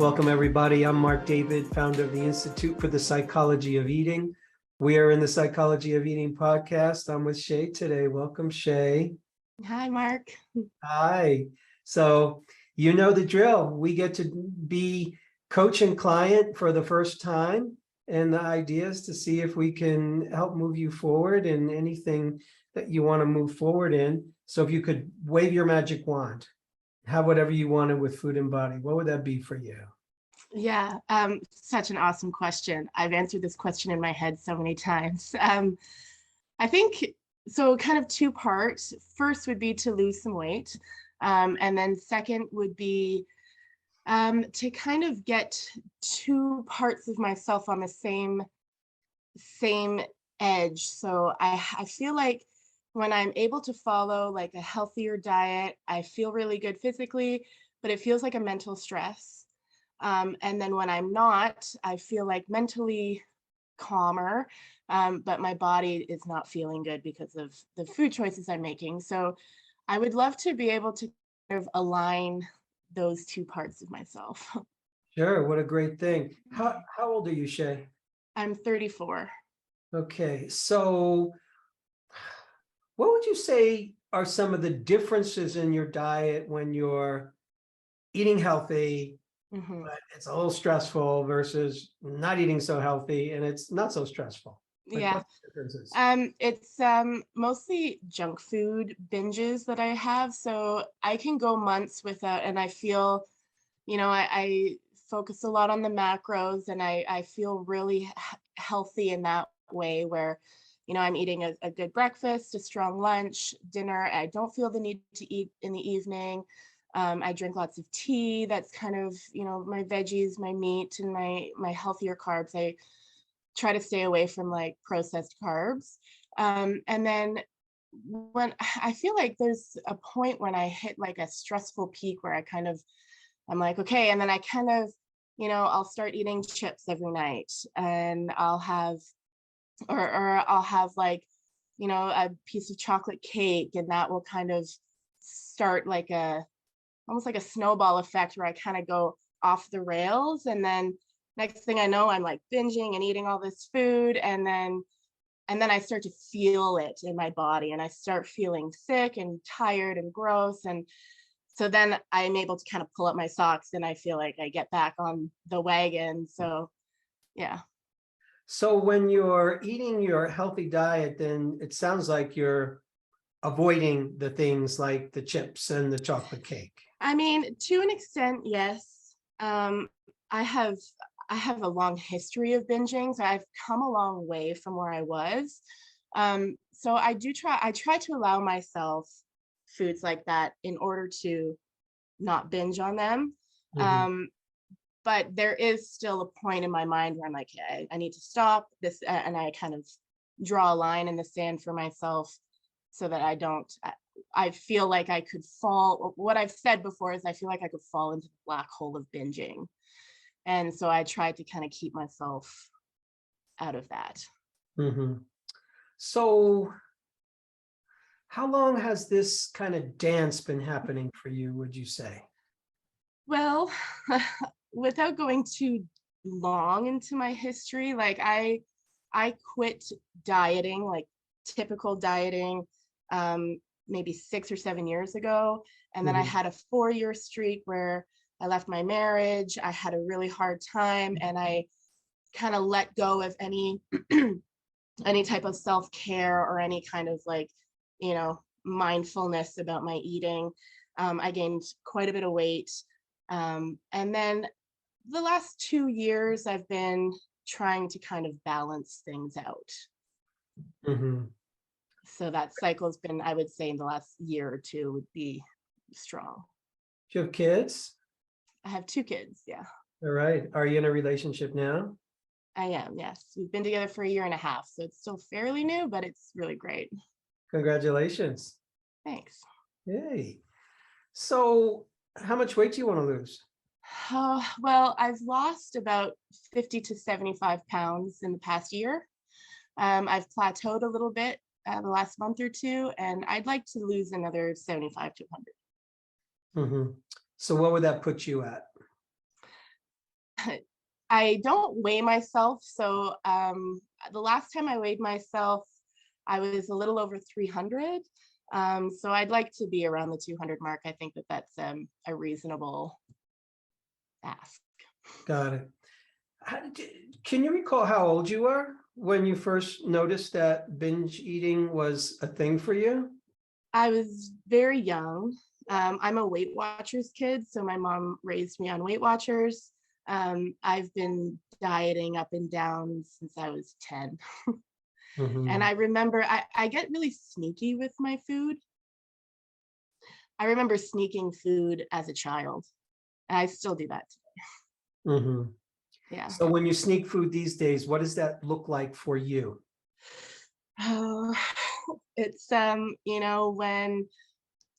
Welcome, everybody. I'm Marc David, founder of the Institute for the Psychology of Eating. We are in the Psychology of Eating podcast. I'm with Shay today. Welcome, Shay. Hi, Mark. Hi. So you know the drill. We get to be coach and client for the first time. And the idea is to see if we can help move you forward in anything that you want to move forward in. So if you could wave your magic wand, have whatever you wanted with food and body, what would that be for you? Yeah, such an awesome question. I've answered this question in my head so many times. I think so, kind of two parts. First would be to lose some weight. And then second would be to kind of get two parts of myself on the same edge. So I feel like when I'm able to follow like a healthier diet, I feel really good physically, but it feels like a mental stress. And then when I'm not, I feel like mentally calmer, but my body is not feeling good because of the food choices I'm making. So I would love to be able to kind of align those two parts of myself. Sure, what a great thing. How old are you, Shay? I'm 34. Okay, so what would you say are some of the differences in your diet when you're eating healthy, Mhm. but it's a little stressful versus not eating so healthy and it's not so stressful? Like, Yeah. what's the differences? It's mostly junk food binges that I have. So I can go months without, and I feel, I focus a lot on the macros, and I feel really healthy in that way where, I'm eating a good breakfast, a strong lunch, dinner. I don't feel the need to eat in the evening. I drink lots of tea. That's kind of, my veggies, my meat, and my healthier carbs. I try to stay away from like processed carbs. And then when I feel like there's a point when I hit like a stressful peak where I'm like, okay. And then I kind of, I'll start eating chips every night, and or I'll have like, a piece of chocolate cake, and that will kind of start like almost like a snowball effect where I kind of go off the rails. And then next thing I know, I'm like binging and eating all this food. And then I start to feel it in my body, and I start feeling sick and tired and gross. And so then I'm able to kind of pull up my socks, and I feel like I get back on the wagon. So yeah. So when you're eating your healthy diet, then it sounds like you're avoiding the things like the chips and the chocolate cake. I mean, to an extent, yes. I have I have a long history of binging, so I've come a long way from where I was. So I try to allow myself foods like that in order to not binge on them. Mhm. Um, but there is still a point in my mind where I'm like, I need to stop this, and I kind of draw a line in the sand for myself so that I don't. I feel like I could fall. What I've said before is I feel like I could fall into the black hole of binging, and so I try to kind of keep myself out of that. Mhm. So how long has this kind of dance been happening for you, would you say? Well, without going too long into my history, like I quit dieting, like typical dieting, um, maybe 6 or 7 years ago. And then I Mhm. had a 4 year streak where I left my marriage. I had a really hard time, and I kind of let go of any any type of self-care or any kind of like, mindfulness about my eating. I gained quite a bit of weight. And then the last 2 years, I've been trying to kind of balance things out. Mhm. So that cycle's been, I would say, in the last year or two would be strong. Do you have kids? I have 2 kids. Yeah, All right. Are you in a relationship now? I am. Yes. We've been together for a year and a half. So it's still fairly new, but it's really great. Congratulations. Thanks. Yay. So how much weight do you want to lose? Well, I've lost about 50 to 75 pounds in the past year. I've plateaued a little bit the last month or two, and I'd like to lose another 75 to 100. Mhm. So what would that put you at? I don't weigh myself. So the last time I weighed myself, I was a little over 300. So I'd like to be around the 200 mark. I think that that's a reasonable ask. Got it. Can you recall how old you were when you first noticed that binge eating was a thing for you? I was very young. I'm a Weight Watchers kid, so my mom raised me on Weight Watchers. I've been dieting up and down since I was 10. And Mhm. I remember I get really sneaky with my food. I remember sneaking food as a child. And I still do that Mhm. today. Yeah. So when you sneak food these days, what does that look like for you? Oh, it's when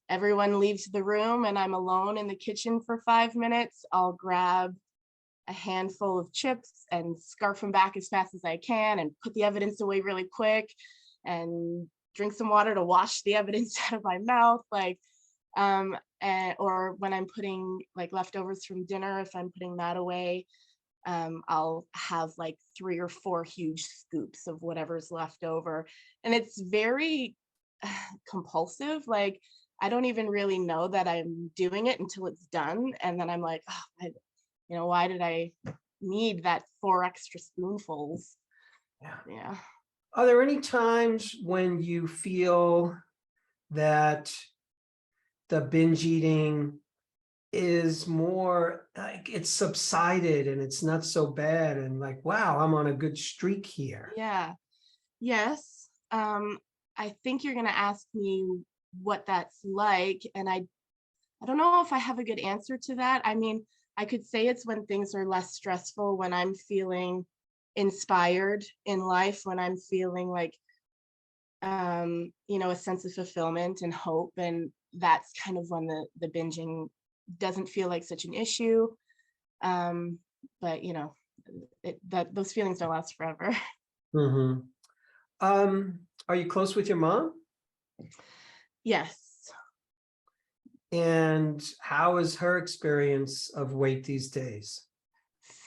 everyone leaves the room and I'm alone in the kitchen for 5 minutes, I'll grab a handful of chips and scarf them back as fast as I can and put the evidence away really quick and drink some water to wash the evidence out of my mouth. Or when I'm putting like leftovers from dinner, if I'm putting that away, I'll have like 3 or 4 huge scoops of whatever's left over. And it's very compulsive. Like, I don't even really know that I'm doing it until it's done. And then I'm like, oh, why did I need that 4 extra spoonfuls? Yeah. Yeah. Are there any times when you feel that the binge eating is more like it's subsided and it's not so bad and like, wow, I'm on a good streak here? Yeah. Yes. I think you're going to ask me what that's like. And I don't know if I have a good answer to that. I mean, I could say it's when things are less stressful, when I'm feeling inspired in life, when I'm feeling like, a sense of fulfillment and hope. And that's kind of when the binging doesn't feel like such an issue. Um, but, those feelings don't last forever. Mhm. Are you close with your mom? Yes. And how is her experience of weight these days?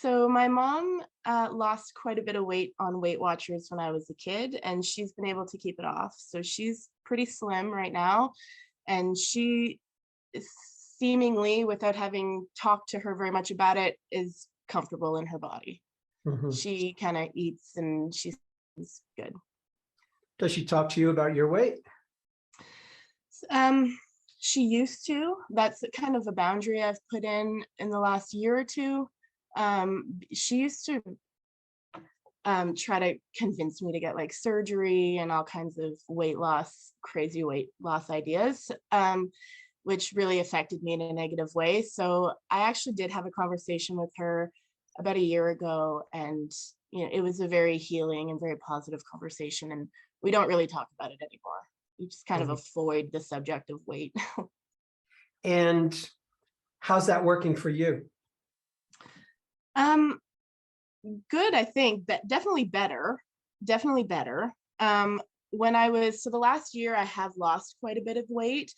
So my mom lost quite a bit of weight on Weight Watchers when I was a kid, and she's been able to keep it off. So she's pretty slim right now, and she seemingly, without having talked to her very much about it, is comfortable in her body. Mhm. She kind of eats and she's good. Does she talk to you about your weight? Um, she used to. That's kind of a boundary I've put in the last year or two. She used to try to convince me to get like surgery and all kinds of crazy weight loss ideas, which really affected me in a negative way. So I actually did have a conversation with her about a year ago, and it was a very healing and very positive conversation. And we don't really talk about it anymore. We just kind of Mhm. avoid the subject of weight. And how's that working for you? um, Good, I think, but definitely better. Definitely better. When I was so the last year I have lost quite a bit of weight,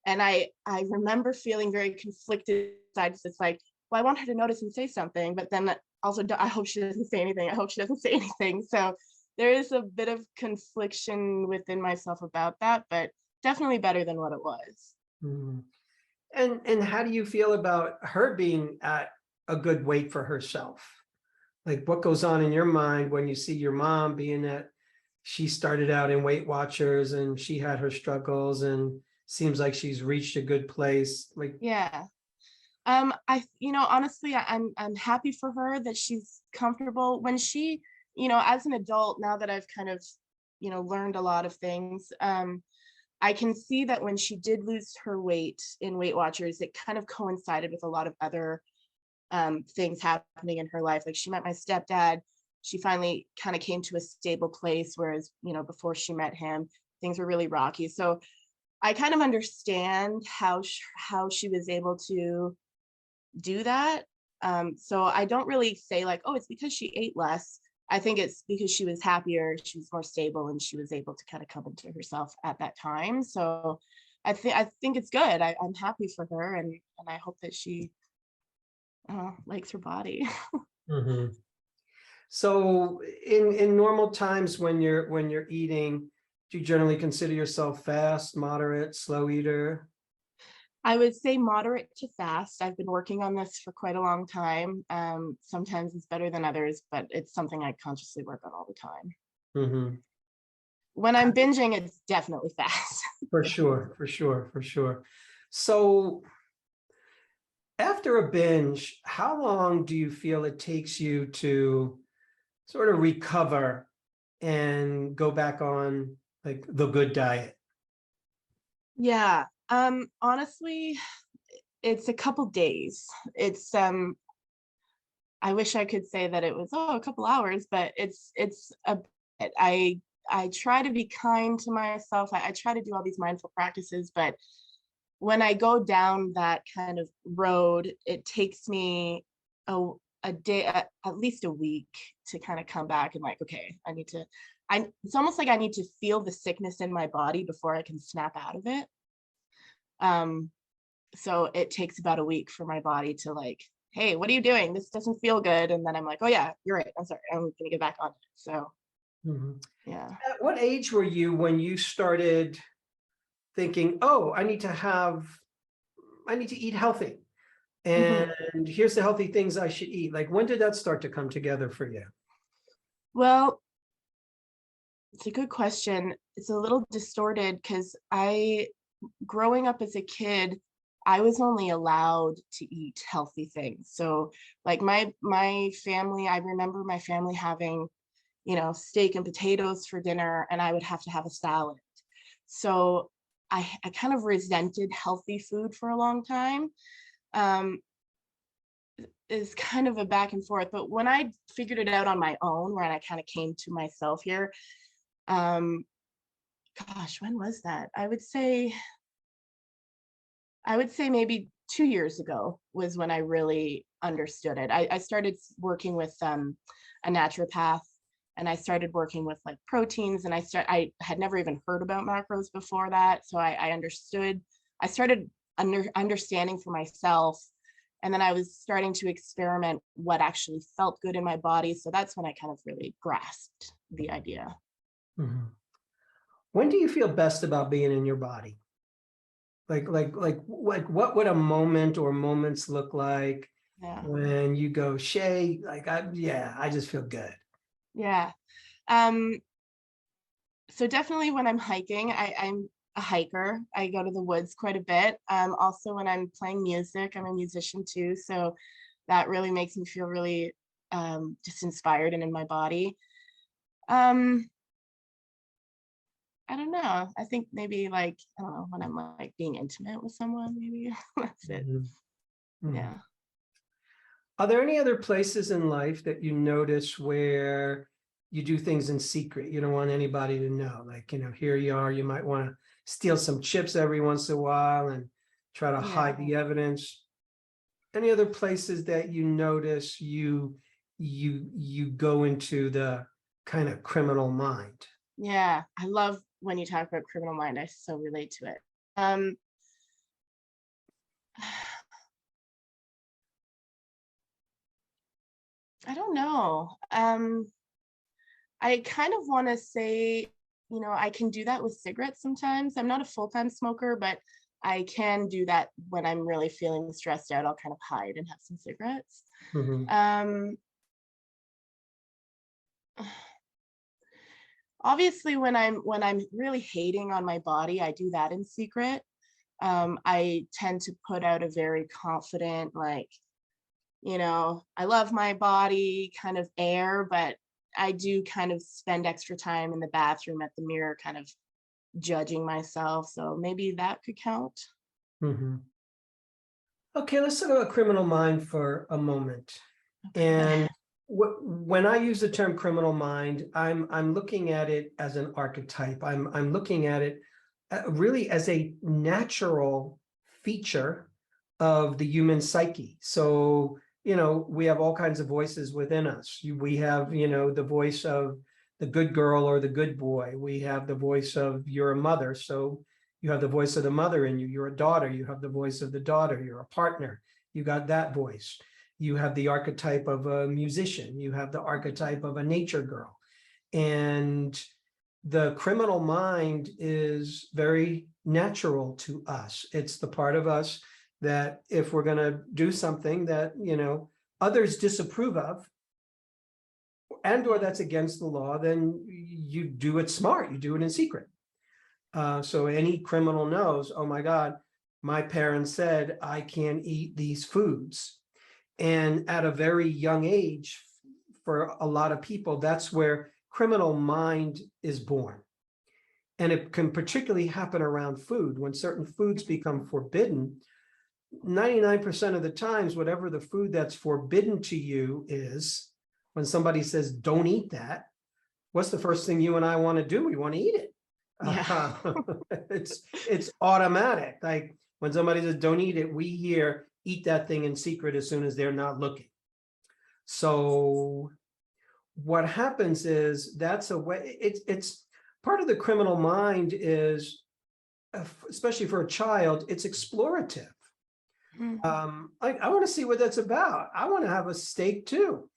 and I remember feeling very conflicted sides. It's like, well, I want her to notice and say something, but then also I hope she doesn't say anything. I hope she doesn't say anything. So there is a bit of confliction within myself about that, but definitely better than what it was. Mhm. And how do you feel about her being at a good weight for herself? Like what goes on in your mind when you see your mom being at, she started out in Weight Watchers and she had her struggles and seems like she's reached a good place. Like, Yeah. Honestly, I'm happy for her that she's comfortable when she, as an adult, now that I've kind of, learned a lot of things, I can see that when she did lose her weight in Weight Watchers, it kind of coincided with a lot of other things happening in her life. Like she met my stepdad, she finally kind of came to a stable place, whereas, before she met him, things were really rocky. So I kind of understand how she was able to do that. So I don't really say like, oh, it's because she ate less. I think it's because she was happier, she was more stable, and she was able to kind of come into herself at that time. So I think it's good. I'm happy for her, and I hope that she likes her body. Mhm. So in normal times when you're eating, do you generally consider yourself fast, moderate, slow eater? I would say moderate to fast. I've been working on this for quite a long time. Sometimes it's better than others, but it's something I consciously work on all the time. Mhm. When I'm binging, it's definitely fast. For sure, for sure, for sure. So after a binge, how long do you feel it takes you to sort of recover and go back on like the good diet? Yeah. Honestly, it's a couple days. It's I wish I could say that it was, oh, a couple hours, but it's a bit. I try to be kind to myself. I try to do all these mindful practices, but when I go down that kind of road, it takes me a, a day, at least a week to kind of come back and like, okay, it's almost like I need to feel the sickness in my body before I can snap out of it. Um, so it takes about a week for my body to like, hey, what are you doing? This doesn't feel good. And then I'm like, oh yeah, you're right. I'm sorry. I'm gonna get back on it. So Mhm. yeah. At what age were you when you started thinking, oh, I need to eat healthy, Mhm. and here's the healthy things I should eat? Like, when did that start to come together for you? Well, it's a good question. It's a little distorted because growing up as a kid, I was only allowed to eat healthy things. So like my family, I remember my family having, steak and potatoes for dinner, and I would have to have a salad. So I kind of resented healthy food for a long time. Um, is kind of a back and forth. But when I figured it out on my own, when I kind of came to myself here, um, gosh, when was that? I would say maybe 2 years ago was when I really understood it. I started working with a naturopath, and I started working with like proteins, and I had never even heard about macros before that. So I understood, I started understanding for myself. And then I was starting to experiment what actually felt good in my body. So that's when I kind of really grasped the idea. Mhm. When do you feel best about being in your body? Like what would a moment or moments look like Yeah. when you go, Shay, yeah, I just feel good. Yeah. Um, so definitely when I'm hiking, I'm a hiker. I go to the woods quite a bit. Also when I'm playing music, I'm a musician too. So that really makes me feel really just inspired and in my body. Um, I don't know. I think maybe like, I don't know, when I'm like being intimate with someone, maybe that's it. Mhm. Mhm. Yeah. Are there any other places in life that you notice where you do things in secret? You don't want anybody to know. Like, here you are, you might want to steal some chips every once in a while and try to Yeah. hide the evidence. Any other places that you notice you go into the kind of criminal mind? Yeah. I love when you talk about criminal mind. I so relate to it. Um, I don't know. I kind of want to say, I can do that with cigarettes sometimes. I'm not a full-time smoker, but I can do that when I'm really feeling stressed out. I'll kind of hide and have some cigarettes. Mhm. Um, Obviously, when I'm really hating on my body, I do that in secret. I tend to put out a very confident, like, I love my body kind of air, but I do kind of spend extra time in the bathroom at the mirror, kind of judging myself. So maybe that could count. Mhm. Okay, let's talk about criminal mind for a moment. Okay. And when I use the term criminal mind, I'm looking at it as an archetype. I'm looking at it really as a natural feature of the human psyche. So, we have all kinds of voices within us. We have, the voice of the good girl or the good boy. We have the voice of you're a mother. So you have the voice of the mother in you. You're a daughter. You have the voice of the daughter. You're a partner. You got that voice. You have the archetype of a musician. You have the archetype of a nature girl. And the criminal mind is very natural to us. It's the part of us that if we're going to do something that, others disapprove of, and or that's against the law, then you do it smart, you do it in secret. So any criminal knows, oh my God, my parents said I can't eat these foods. And at a very young age, for a lot of people, that's where criminal mind is born. And it can particularly happen around food. When certain foods become forbidden, 99% of the times, whatever the food that's forbidden to you is, when somebody says, don't eat that, what's the first thing you and I want to do? We want to eat it. Yeah. It's automatic. Like when somebody says, don't eat it, we hear, eat that thing in secret as soon as they're not looking. So what happens is that's a way, it's part of the criminal mind is, especially for a child, it's explorative. I want to see what that's about. I want to have a steak too.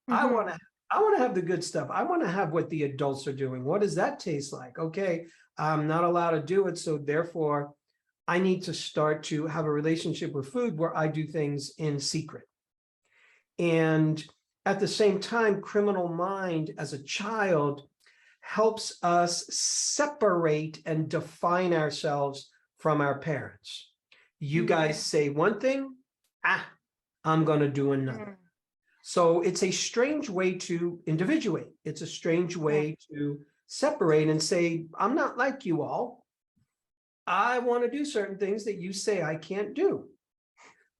I want to have the good stuff. I want to have what the adults are doing. What does that taste like? Okay, I'm not allowed to do it. So therefore, I need to start to have a relationship with food where I do things in secret. And at the same time, criminal mind as a child helps us separate and define ourselves from our parents. You guys say one thing, I'm going to do another. So it's a strange way to individuate. It's a strange way to separate and say, I'm not like you all. I want to do certain things that you say I can't do.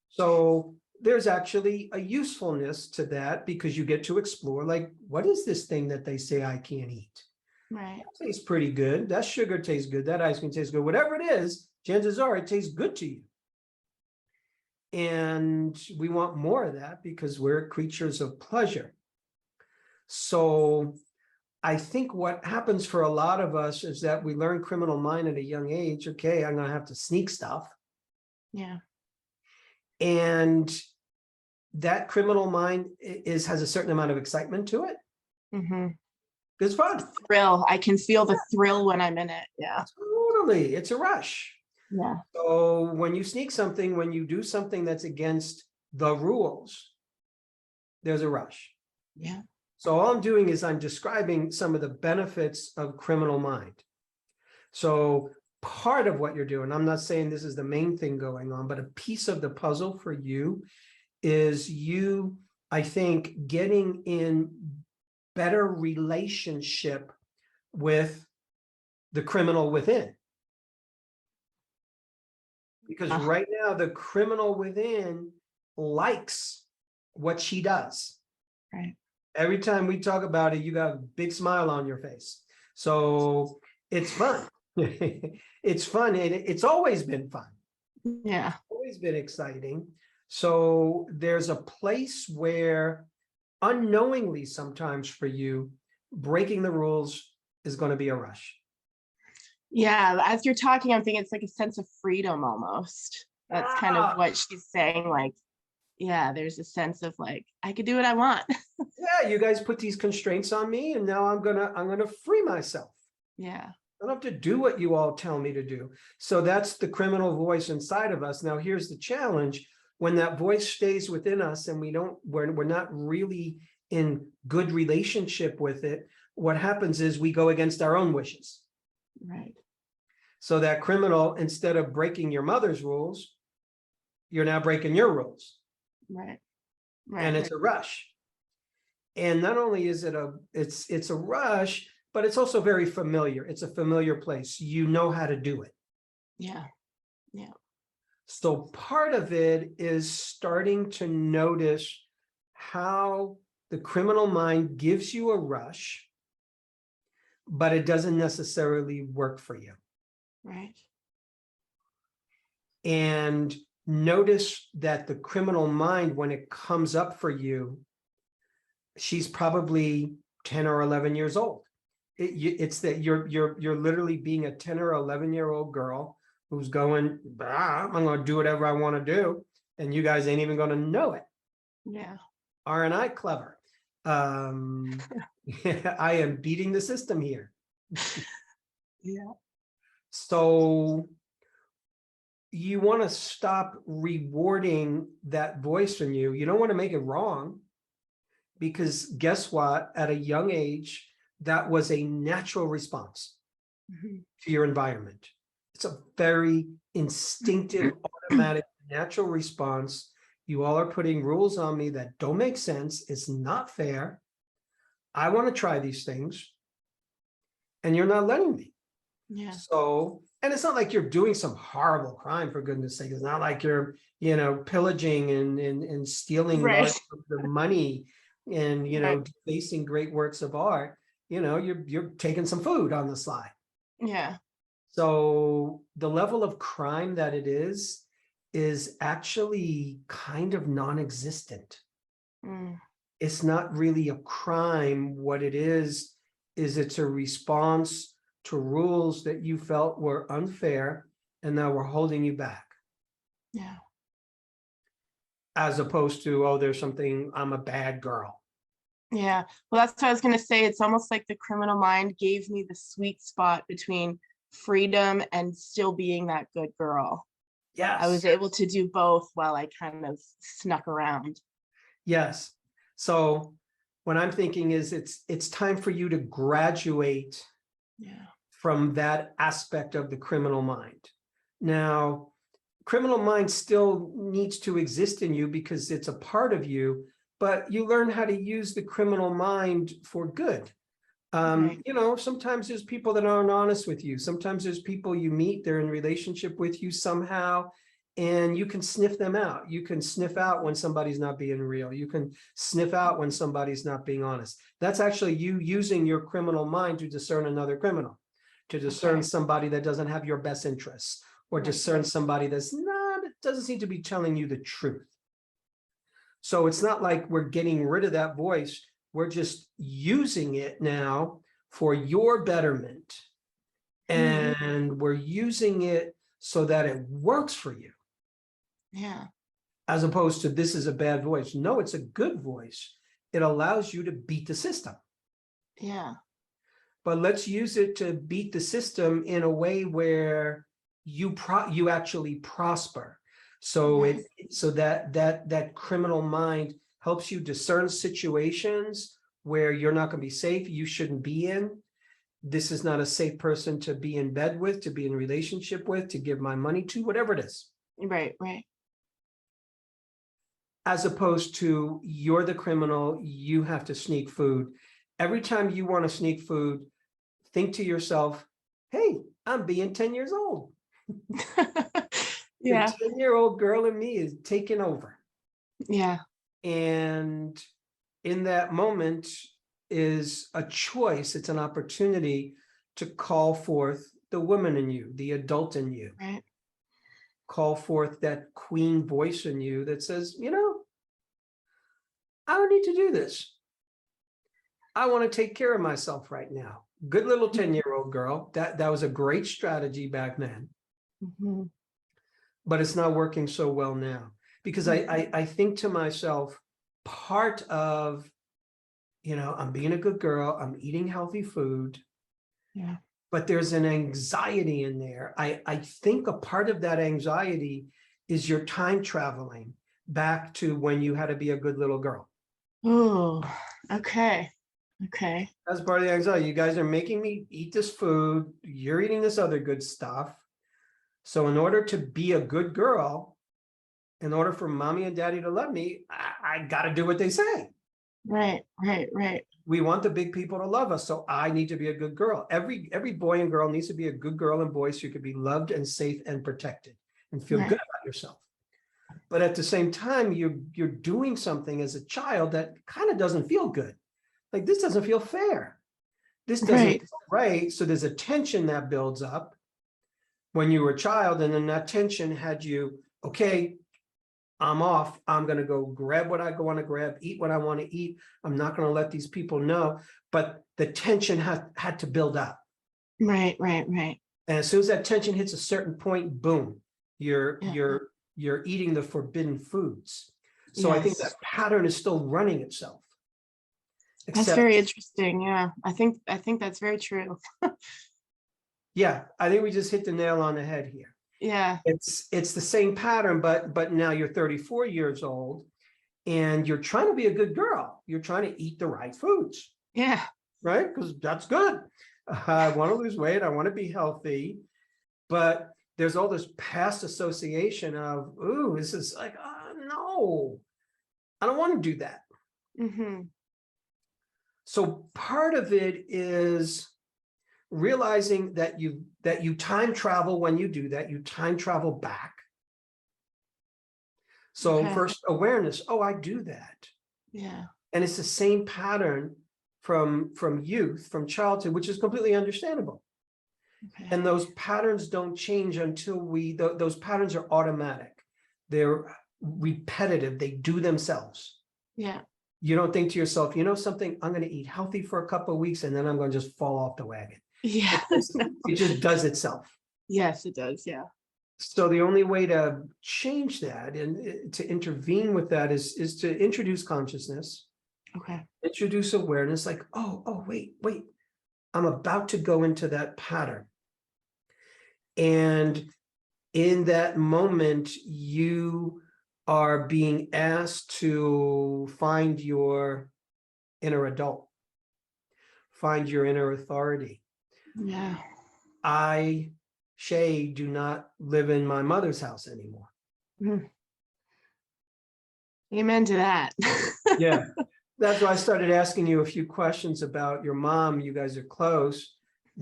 So there's actually a usefulness to that because you get to explore, like, what is this thing that they say I can't eat? Right. That tastes pretty good. That sugar tastes good. That ice cream tastes good. Whatever it is, chances are it tastes good to you. And we want more of that because we're creatures of pleasure. So I think what happens for a lot of us is that we learn criminal mind at a young age. Okay, I'm going to have to sneak stuff. Yeah. And that criminal mind has a certain amount of excitement to it. It's fun. Thrill. I can feel the thrill when I'm in it. Yeah. Totally. It's a rush. Yeah. So when you sneak something, when you do something that's against the rules, there's a rush. Yeah. So all I'm doing is I'm describing some of the benefits of criminal mind. So part of what you're doing, I'm not saying this is the main thing going on, but a piece of the puzzle for you is you, I think, getting in better relationship with the criminal within. Because right now, the criminal within likes what she does. Right. Every time we talk about it, you got a big smile on your face. So it's fun. It's fun. And it's always been fun. Yeah. It's always been exciting. So there's a place where unknowingly sometimes for you, breaking the rules is going to be a rush. Yeah, as you're talking, I'm thinking it's like a sense of freedom almost. That's kind of what she's saying. Like, yeah, there's a sense of like, I could do what I want. Yeah, you guys put these constraints on me, and now I'm gonna free myself. Yeah. I don't have to do what you all tell me to do. So that's the criminal voice inside of us. Now, here's the challenge. When that voice stays within us and we're not really in good relationship with it, what happens is we go against our own wishes. Right. So that criminal, instead of breaking your mother's rules, you're now breaking your rules. Right. Right. And it's a rush. And not only is it it's a rush, but it's also very familiar. It's a familiar place. You know how to do it. Yeah. Yeah. So part of it is starting to notice how the criminal mind gives you a rush, but it doesn't necessarily work for you. Right. And notice that the criminal mind, when it comes up for you, she's probably 10 or 11 years old. It's that you're literally being a 10 or 11-year-old girl who's going, I'm going to do whatever I want to do. And you guys ain't even going to know it. Yeah. Aren't I clever? I am beating the system here. Yeah. So you want to stop rewarding that voice in you. You don't want to make it wrong, because guess what? At a young age, that was a natural response to your environment. It's a very instinctive, automatic, natural response. You all are putting rules on me that don't make sense. It's not fair. I want to try these things, and you're not letting me. Yeah. So, and it's not like you're doing some horrible crime, for goodness sake. It's not like you're, pillaging and stealing large Right. amounts of money and, Right. defacing great works of art. You're taking some food on the sly. Yeah. So the level of crime that it is actually kind of non-existent. Mm. It's not really a crime. What it is it's a response to rules that you felt were unfair and that were holding you back, Yeah. as opposed to, oh, there's something, I'm a bad girl. Yeah. Well, that's what I was going to say. It's almost like the criminal mind gave me the sweet spot between freedom and still being that good girl. I was Yes. able to do both while I kind of snuck around. Yes. So what I'm thinking is it's time for you to graduate Yeah. from that aspect of the criminal mind. Now, criminal mind still needs to exist in you because it's a part of you, but you learn how to use the criminal mind for good. Right. Sometimes there's people that aren't honest with you. Sometimes there's people you meet, they're in relationship with you somehow, and you can sniff them out. You can sniff out when somebody's not being real. You can sniff out when somebody's not being honest. That's actually you using your criminal mind to discern another criminal, to discern Okay. somebody that doesn't have your best interests, or Right. discern somebody that's not, doesn't seem to be telling you the truth. So it's not like we're getting rid of that voice. We're just using it now for your betterment. And we're using it so that it works for you, Yeah. as opposed to this is a bad voice. No, it's a good voice. It allows you to beat the system. Yeah. But let's use it to beat the system in a way where you actually prosper. So Right. that criminal mind helps you discern situations where you're not going to be safe, you shouldn't be in. This is not a safe person to be in bed with, to be in relationship with, to give my money to, whatever it is. Right. Right. As opposed to you're the criminal, you have to sneak food. Every time you want to sneak food, think to yourself, hey, I'm being 10 years old. Yeah. The 10-year-old girl in me is taking over. Yeah. And in that moment is a choice. It's an opportunity to call forth the woman in you, the adult in you. Right. Call forth that queen voice in you that says, I don't need to do this. I want to take care of myself right now. Good little 10-year-old girl. That was a great strategy back then. Mhm. But it's not working so well now, because I think to myself, part of, I'm being a good girl, I'm eating healthy food, Yeah. but there's an anxiety in there. I think a part of that anxiety is you're time traveling back to when you had to be a good little girl. Oh, okay. Okay. That's part of the anxiety. You guys are making me eat this food. You're eating this other good stuff. So in order to be a good girl, in order for mommy and daddy to love me, I got to do what they say. Right. Right. Right. We want the big people to love us, so I need to be a good girl. Every boy and girl needs to be a good girl and boy, so you can be loved and safe and protected and feel Right. good about yourself. But at the same time, you're doing something as a child that kind of doesn't feel good. Like, this doesn't feel fair. This doesn't Right. feel right. So there's a tension that builds up when you were a child, and then that tension had you, okay, I'm off. I'm going to go grab what I want to grab, eat what I want to eat. I'm not going to let these people know. But the tension had to build up. Right. Right. Right. And as soon as that tension hits a certain point, boom, Yeah. you're eating the forbidden foods. So I think Yes. that pattern is still running itself. That's Except, very interesting. Yeah. I think that's very true. yeah, I think we just hit the nail on the head here. Yeah. It's the same pattern, but now you're 34 years old and you're trying to be a good girl. You're trying to eat the right foods, Yeah. right? Because that's good. I want to lose weight. I want to be healthy. But there's all this past association of, ooh, this is like, no, I don't want to do that. Mm-hmm. So part of it is realizing that you time travel. When you do that, you time travel back. So Okay. first awareness, oh, I do that. Yeah. And it's the same pattern from youth, from childhood, which is completely understandable. Okay. And those patterns don't change until those patterns are automatic. They're repetitive. They do themselves. Yeah. You don't think to yourself, you know something, I'm going to eat healthy for a couple of weeks and then I'm going to just fall off the wagon. Yeah. It just does itself. Yes, it does. Yeah. So the only way to change that and to intervene with that is to introduce consciousness, Okay. introduce awareness, like, oh, wait, I'm about to go into that pattern. And in that moment, you are being asked to find your inner adult, find your inner authority. Yeah. I, Shay, do not live in my mother's house anymore. Mhm. Amen to that. Yeah. That's why I started asking you a few questions about your mom. You guys are close.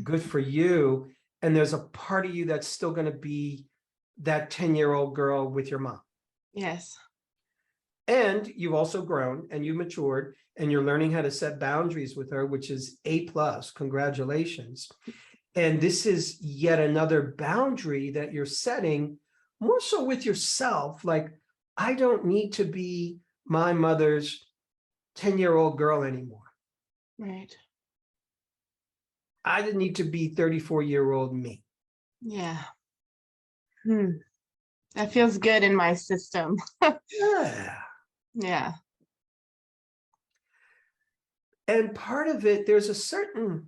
Good for you. And there's a part of you that's still going to be that 10-year-old girl with your mom. Yes. And you've also grown and you matured and you're learning how to set boundaries with her, which is A+. Congratulations. And this is yet another boundary that you're setting more so with yourself. Like, I don't need to be my mother's 10-year-old girl anymore. Right. I didn't need to be 34-year-old me. Yeah. That feels good in my system. Yeah. Yeah. And part of it, there's a certain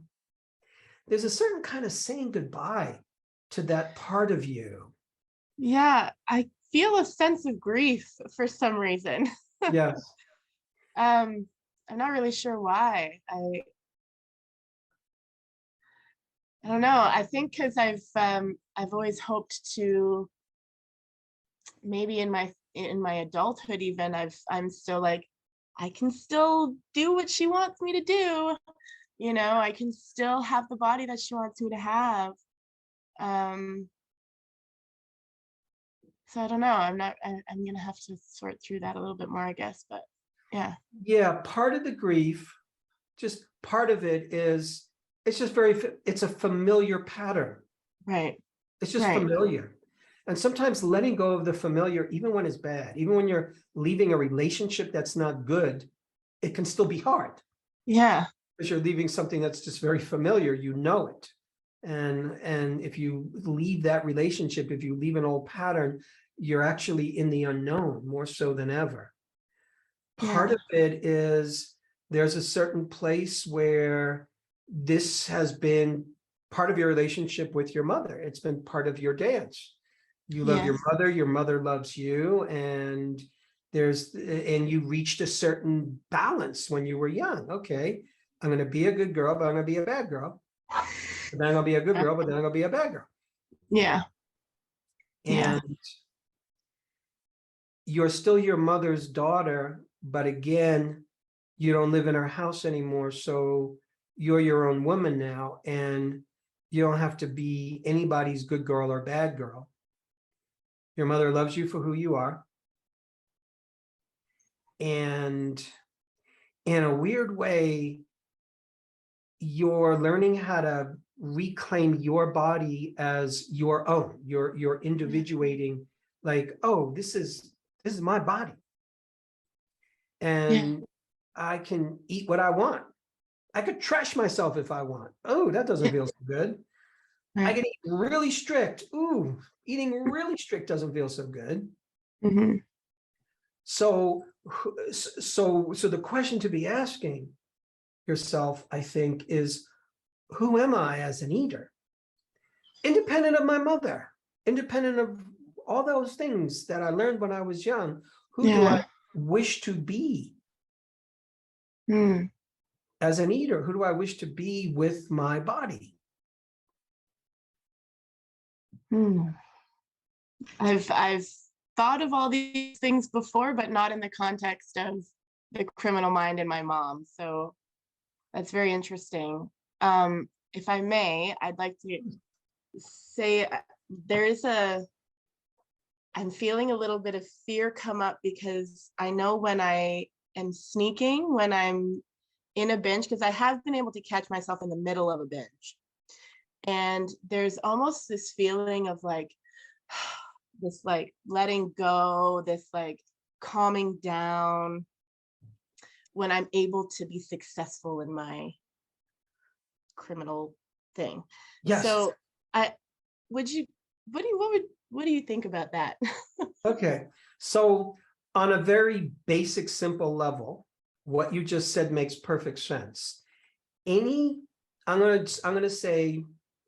kind of saying goodbye to that part of you. Yeah. I feel a sense of grief for some reason. Yes. I'm not really sure why. I don't know. I think because I've always hoped to, maybe in my adulthood even, I'm still like, I can still do what she wants me to do. I can still have the body that she wants me to have. So I don't know. I'm gonna have to sort through that a little bit more, I guess. But yeah. Yeah, part of the grief, just part of it is, it's a familiar pattern. Right. It's just Right. familiar. And sometimes letting go of the familiar, even when it's bad, even when you're leaving a relationship that's not good, it can still be hard. Yeah. Because you're leaving something that's just very familiar, you know it. And if you leave that relationship, if you leave an old pattern, you're actually in the unknown more so than ever. Part Yeah. of it is there's a certain place where this has been part of your relationship with your mother. It's been part of your dance. You love Yes. your mother loves you, and you reached a certain balance when you were young. Okay, I'm going to be a good girl, but I'm going to be a bad girl. But then I'm going to be a good girl, but then I'm going to be a bad girl. Yeah. Yeah. And you're still your mother's daughter, but again, you don't live in her house anymore. So you're your own woman now, and you don't have to be anybody's good girl or bad girl. Your mother loves you for who you are. And in a weird way, you're learning how to reclaim your body as your own. You're individuating, like, oh, this is my body. Yeah. And I can eat what I want. I could trash myself if I want. Oh, that doesn't feel so good. I Right. can eat really strict. Ooh, eating really strict doesn't feel so good. Mm-hmm. So, so the question to be asking yourself, I think, is who am I as an eater? Independent of my mother, independent of all those things that I learned when I was young, who do I wish to be as an eater? Who do I wish to be with my body? I've thought of all these things before, but not in the context of the criminal mind and my mom. So that's very interesting. If I may, I'd like to say I'm feeling a little bit of fear come up because I know when I am sneaking, when I'm in a binge, because I have been able to catch myself in the middle of a binge. And there's almost this feeling of like, this like letting go, this like calming down when I'm able to be successful in my criminal thing. Yes. So what do you think about that? Okay. So on a very basic, simple level, what you just said makes perfect sense.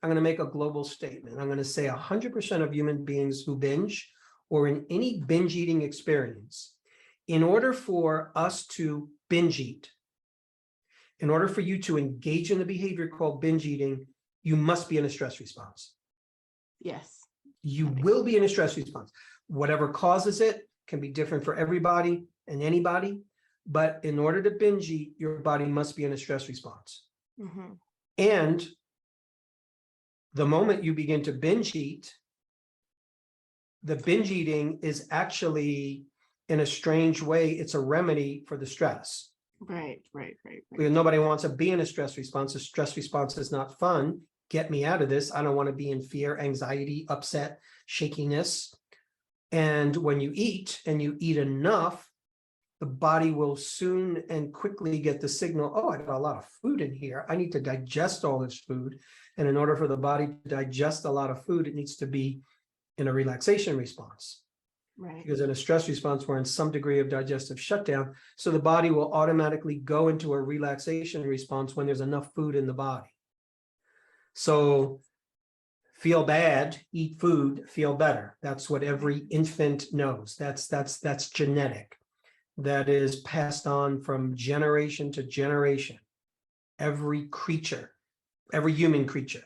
I'm going to make a global statement. I'm going to say 100% of human beings who binge or in any binge eating experience, in order for us to binge eat, in order for you to engage in the behavior called binge eating, you must be in a stress response. Yes. You will be in a stress response. Whatever causes it can be different for everybody and anybody, but in order to binge eat, your body must be in a stress response. And the moment you begin to binge eat, the binge eating is actually, in a strange way, it's a remedy for the stress. Right. Because nobody wants to be in a stress response. A stress response is not fun. Get me out of this. I don't want to be in fear, anxiety, upset, shakiness. And when you eat and you eat enough, the body will soon and quickly get the signal, oh, I got a lot of food in here. I need to digest all this food. And in order for the body to digest a lot of food, it needs to be in a relaxation response. Right. Because in a stress response, we're in some degree of digestive shutdown. So the body will automatically go into a relaxation response when there's enough food in the body. So feel bad, eat food, feel better. That's what every infant knows. That's genetic. That is passed on from generation to generation. Every creature, every human creature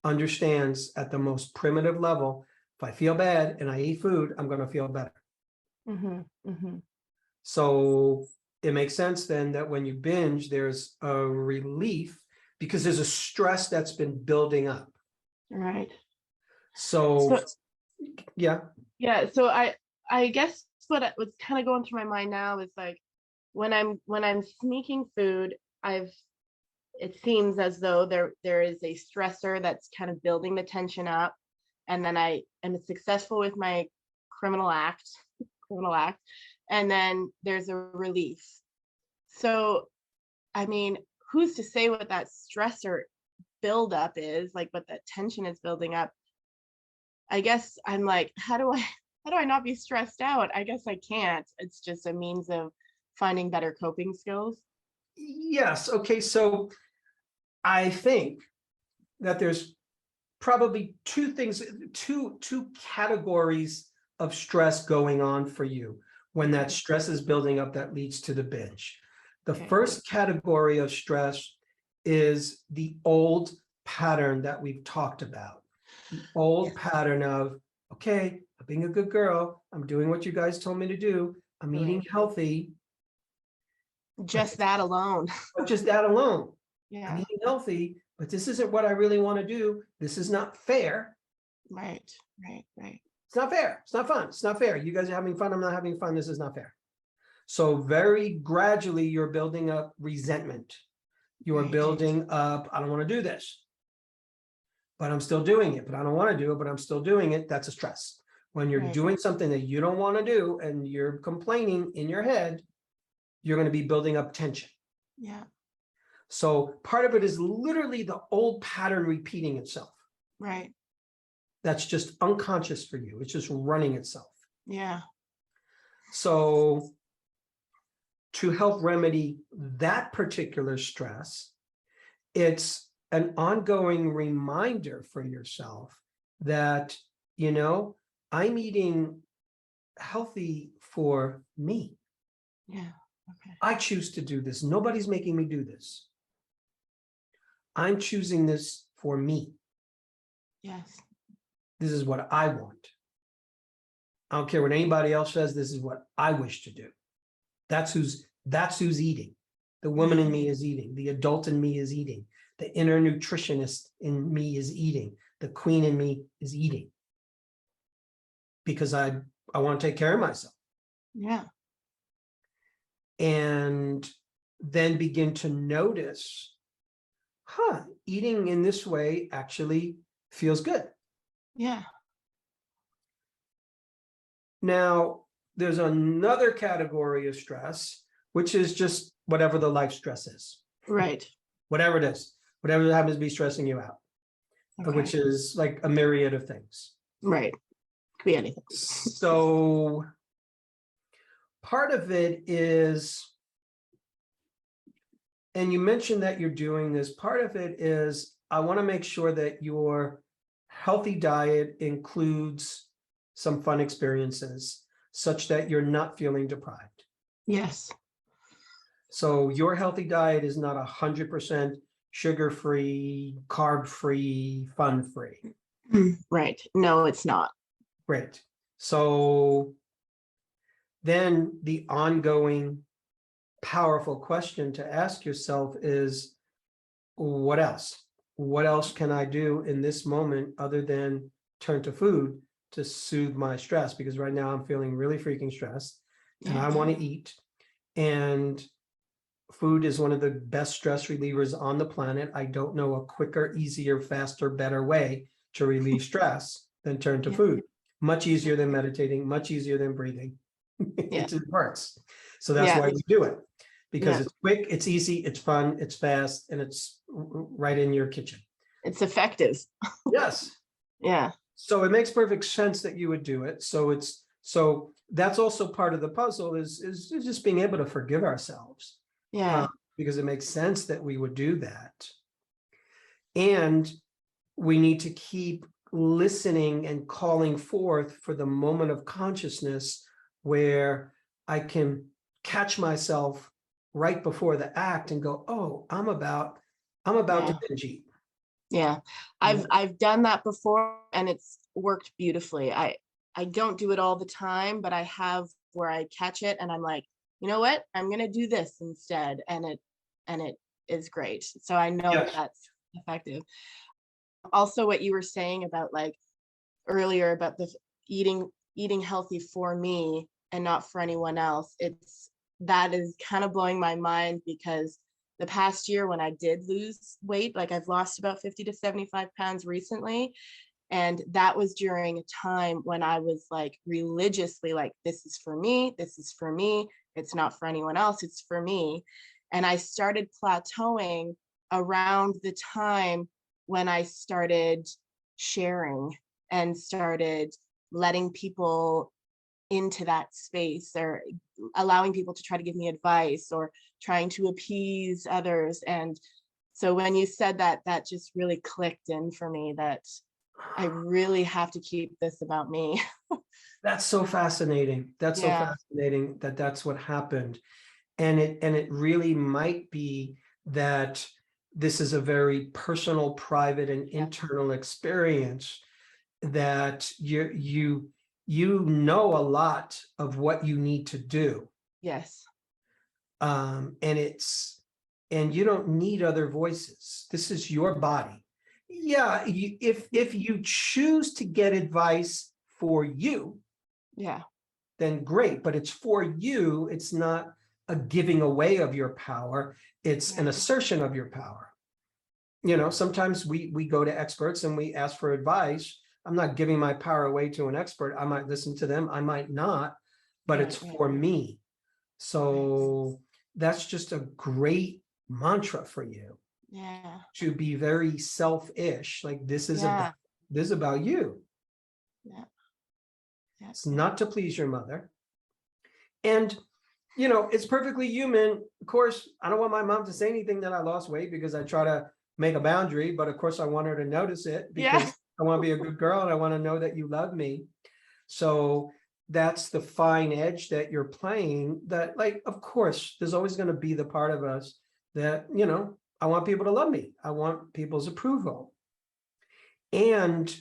understands at the most primitive level, if I feel bad and I eat food, I'm going to feel better. So it makes sense then that when you binge, there's a relief because there's a stress that's been building up. Right. So yeah. So I guess what's kind of going through my mind now is like when I'm sneaking food, it seems as though there is a stressor that's kind of building the tension up, and then I am successful with my criminal act, and then there's a relief. So, I mean, who's to say what that stressor buildup is, like what that tension is building up? I guess I'm like, how do I not be stressed out? I guess I can't. It's just a means of finding better coping skills. Yes. Okay. So I think that there's probably two categories of stress going on for you when that stress is building up that leads to the binge. The first category of stress is the old pattern that we've talked about. The old pattern of, okay, I'm being a good girl. I'm doing what you guys told me to do. I'm eating healthy. Just that alone. But just that alone. Yeah. I'm eating healthy, but this isn't what I really want to do. This is not fair. Right. It's not fair. It's not fun. It's not fair. You guys are having fun. I'm not having fun. This is not fair. So very gradually, you're building up resentment. You're building up, I don't want to do this, but I'm still doing it. But I don't want to do it, but I'm still doing it. That's a stress. When you're doing something that you don't want to do and you're complaining in your head, you're going to be building up tension. Yeah. So part of it is literally the old pattern repeating itself. Right. That's just unconscious for you. It's just running itself. Yeah. So to help remedy that particular stress, it's an ongoing reminder for yourself that, I'm eating healthy for me. Yeah. Okay. I choose to do this. Nobody's making me do this. I'm choosing this for me. Yes. This is what I want. I don't care what anybody else says. This is what I wish to do. That's who's eating. The woman in me is eating. The adult in me is eating. The inner nutritionist in me is eating. The queen in me is eating. Because I want to take care of myself. Yeah. And then begin to notice, eating in this way actually feels good. Yeah. Now, there's another category of stress, which is just whatever the life stress is. Right. Whatever it is, whatever happens to be stressing you out, Okay. which is like a myriad of things. Right. Could be anything. So part of it is, and you mentioned that you're doing this, part of it is, I want to make sure that your healthy diet includes some fun experiences such that you're not feeling deprived. Yes. So your healthy diet is not 100% sugar-free, carb-free, fun-free. Right. No, it's not. Great. So then the ongoing powerful question to ask yourself is, what else? What else can I do in this moment other than turn to food to soothe my stress? Because right now I'm feeling really freaking stressed and I want to eat. And food is one of the best stress relievers on the planet. I don't know a quicker, easier, faster, better way to relieve stress than turn to food. Much easier than meditating, much easier than breathing. It works. So that's why we do it. Because it's quick, it's easy, it's fun, it's fast, and it's right in your kitchen. It's effective. Yes. Yeah. So it makes perfect sense that you would do it. So that's also part of the puzzle is just being able to forgive ourselves. Yeah. Because it makes sense that we would do that. And we need to keep listening and calling forth for the moment of consciousness where I can catch myself right before the act and go, oh, I'm about to binge eat. Yeah. I've done that before and it's worked beautifully. I don't do it all the time, but I have where I catch it and I'm like, you know what? I'm going to do this instead. And it is great. So I know that's effective. Also, what you were saying about like earlier about the eating healthy for me and not for anyone else. That is kind of blowing my mind because the past year when I did lose weight, like I've lost about 50 to 75 pounds recently. And that was during a time when I was like religiously like, this is for me. This is for me. It's not for anyone else. It's for me. And I started plateauing around the time when I started sharing and started letting people into that space or allowing people to try to give me advice or trying to appease others. And so when you said that, that just really clicked in for me that I really have to keep this about me. That's so fascinating. That's so fascinating that that's what happened. And it really might be that this is a very personal, private, and internal experience that you know a lot of what you need to do. Yes. And you don't need other voices. This is your body. Yeah, if you choose to get advice for you, then great, but it's for you. It's not a giving away of your power. It's an assertion of your power. Sometimes we go to experts and we ask for advice. I'm not giving my power away to an expert. I might listen to them, I might not, but it's for me. So that's just a great mantra for you. To be very selfish, like this is about you. It's not to please your mother. And, you know, it's perfectly human. Of course, I don't want my mom to say anything that I lost weight because I try to make a boundary, but of course I want her to notice it Yeah. because I want to be a good girl and I want to know that you love me. So that's the fine edge that you're playing, that, like, of course, there's always going to be the part of us that, you know, I want people to love me. I want people's approval. And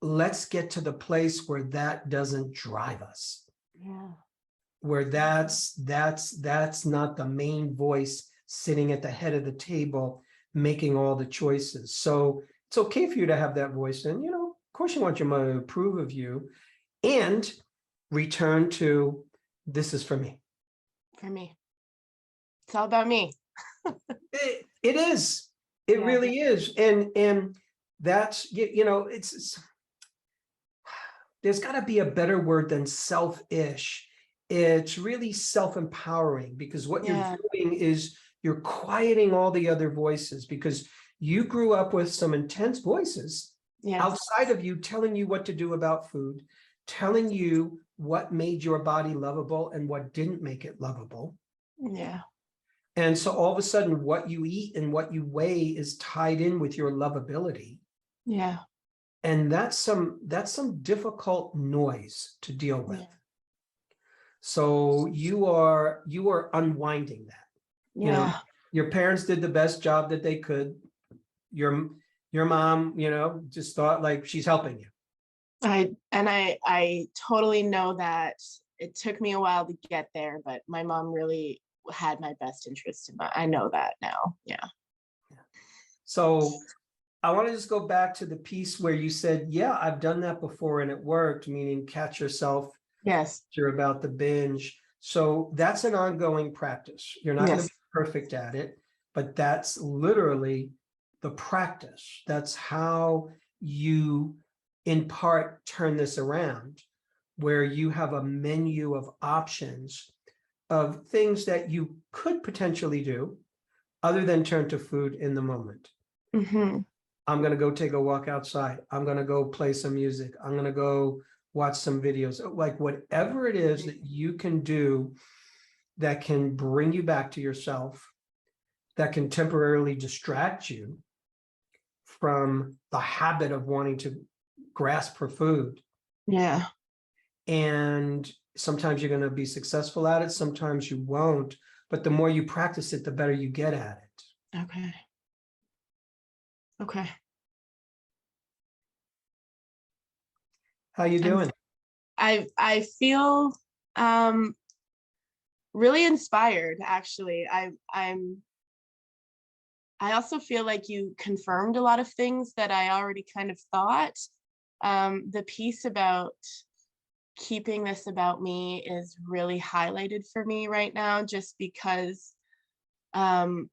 let's get to the place where that doesn't drive us, Yeah. where that's not the main voice sitting at the head of the table making all the choices. So it's okay for you to have that voice, and, you know, of course you want your mother to approve of you, and return to, this is for me. For me. It's all about me. It is. It Yeah. really is. And that's, you know, it's there's got to be a better word than selfish. It's really self-empowering, because what Yeah. you're doing is you're quieting all the other voices, because you grew up with some intense voices Yes. outside of you telling you what to do about food, telling you what made your body lovable and what didn't make it lovable. Yeah. And so all of a sudden, what you eat and what you weigh is tied in with your lovability. Yeah. And that's some difficult noise to deal with. Yeah. So you are unwinding that. You know, Yeah. your parents did the best job that they could. Your mom, you know, just thought like she's helping you. I totally know that it took me a while to get there, but my mom really had my best interest in mind. I know that now. Yeah. So I want to just go back to the piece where you said, yeah, I've done that before and it worked, meaning catch yourself. Yes. You're about the binge. So that's an ongoing practice. You're not going to Yes. be perfect at it, but that's literally the practice. That's how you, in part, turn this around, where you have a menu of options of things that you could potentially do other than turn to food in the moment. Mm-hmm. I'm going to go take a walk outside. I'm going to go play some music. I'm going to go watch some videos, like whatever it is that you can do that can bring you back to yourself, that can temporarily distract you from the habit of wanting to grasp for food. Yeah. And sometimes you're going to be successful at it, sometimes you won't, but the more you practice it, the better you get at it. Okay. Okay. How you doing? I feel really inspired, actually. I also feel like you confirmed a lot of things that I already kind of thought. The piece about keeping this about me is really highlighted for me right now, just because of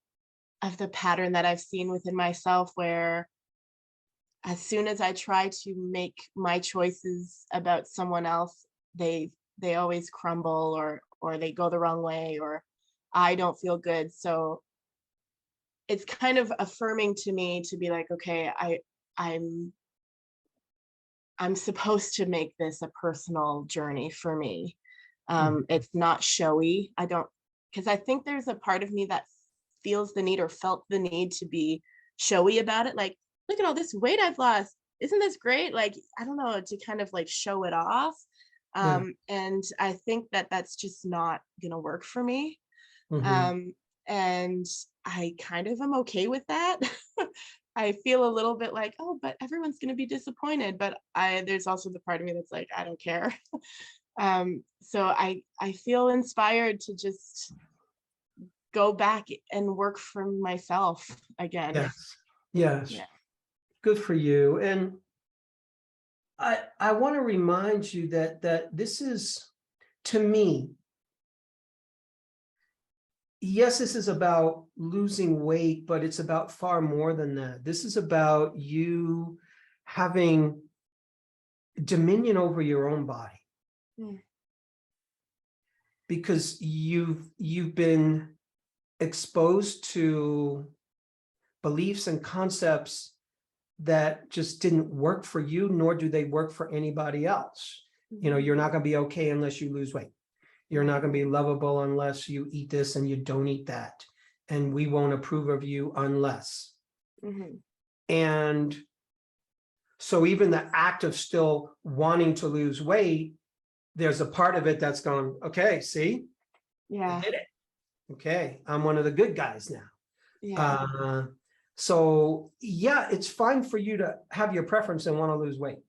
the pattern that I've seen within myself, where as soon as I try to make my choices about someone else, they always crumble, or they go the wrong way, or I don't feel good. So it's kind of affirming to me to be like, okay, I'm supposed to make this a personal journey for me. It's not showy. I don't, because I think there's a part of me that feels the need, or felt the need, to be showy about it. Like, look at all this weight I've lost. Isn't this great? Like, I don't know, to kind of like show it off. Yeah. And I think that that's just not going to work for me. Mhm. And I kind of am okay with that. I feel a little bit like, oh, but everyone's going to be disappointed. But there's also the part of me that's like, I don't care. So I feel inspired to just go back and work for myself again. Yes. Yes. Yeah. Good for you. And I want to remind you that this is, to me, yes, this is about losing weight, but it's about far more than that. This is about you having dominion over your own body. Mm. Because you've been exposed to beliefs and concepts that just didn't work for you, nor do they work for anybody else. You know, you're not going to be okay unless you lose weight. You're not going to be lovable unless you eat this and you don't eat that. And we won't approve of you unless. Mm-hmm. And so even the act of still wanting to lose weight, there's a part of it that's going, okay, see, I did it. Okay, I'm one of the good guys now. Yeah. So yeah, it's fine for you to have your preference and want to lose weight.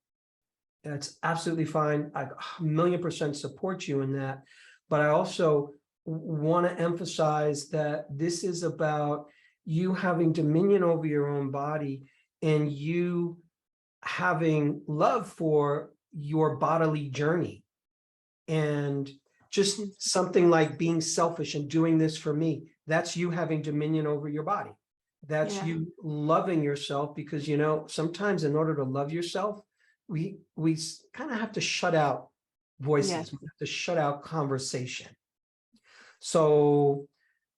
That's absolutely fine. I 1,000,000% support you in that. But I also want to emphasize that this is about you having dominion over your own body and you having love for your bodily journey. And just something like being selfish and doing this for me, that's you having dominion over your body. That's you loving yourself, because, you know, sometimes in order to love yourself, we kind of have to shut out voices. Yes. We have to shut out conversation. So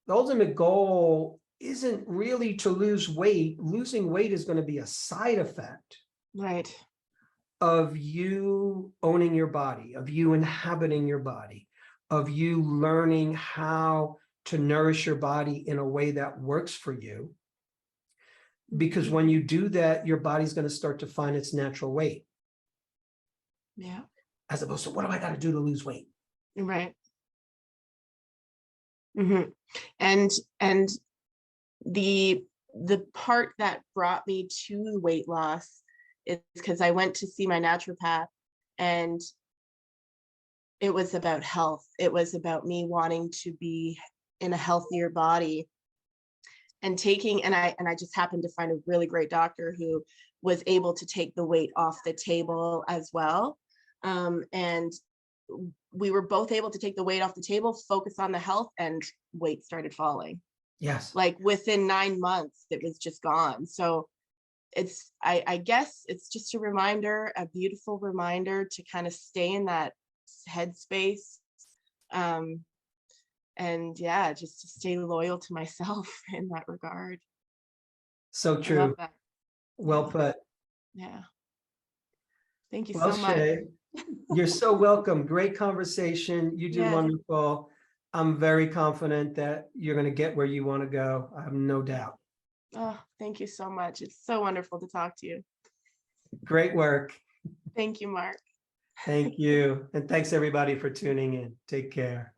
the ultimate goal isn't really to lose weight. Losing weight is going to be a side effect, right, of you owning your body, of you inhabiting your body, of you learning how to nourish your body in a way that works for you. Because when you do that, your body's going to start to find its natural weight. Yeah. As opposed to, what do I got to do to lose weight? Right. Mm-hmm. And the part that brought me to weight loss is because I went to see my naturopath, and it was about health. It was about me wanting to be in a healthier body, and I just happened to find a really great doctor who was able to take the weight off the table as well. And we were both able to take the weight off the table, focus on the health, and weight started falling. Yes. Like within 9 months, it was just gone. So I guess it's just a reminder, a beautiful reminder to kind of stay in that headspace. And yeah, just to stay loyal to myself in that regard. So I true. love that. Well put. Yeah. Thank you Well, so much. Shay, you're so welcome. Great conversation. You did Yes. wonderful. I'm very confident that you're going to get where you want to go. I have no doubt. Oh, thank you so much. It's so wonderful to talk to you. Great work. Thank you, Mark. Thank you. And thanks everybody for tuning in. Take care.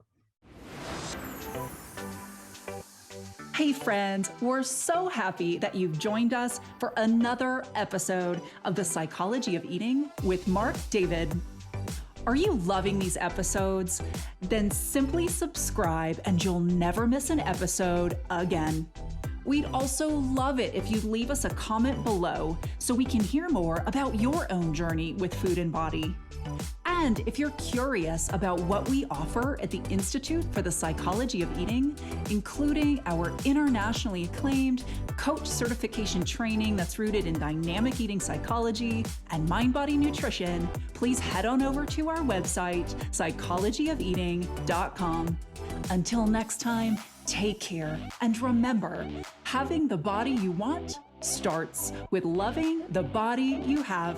Hey friends, we're so happy that you've joined us for another episode of The Psychology of Eating with Marc David. Are you loving these episodes? Then simply subscribe and you'll never miss an episode again. We'd also love it if you'd leave us a comment below so we can hear more about your own journey with food and body. And if you're curious about what we offer at the Institute for the Psychology of Eating, including our internationally acclaimed coach certification training that's rooted in dynamic eating psychology and mind-body nutrition, please head on over to our website, psychologyofeating.com. Until next time, take care, and remember, having the body you want starts with loving the body you have.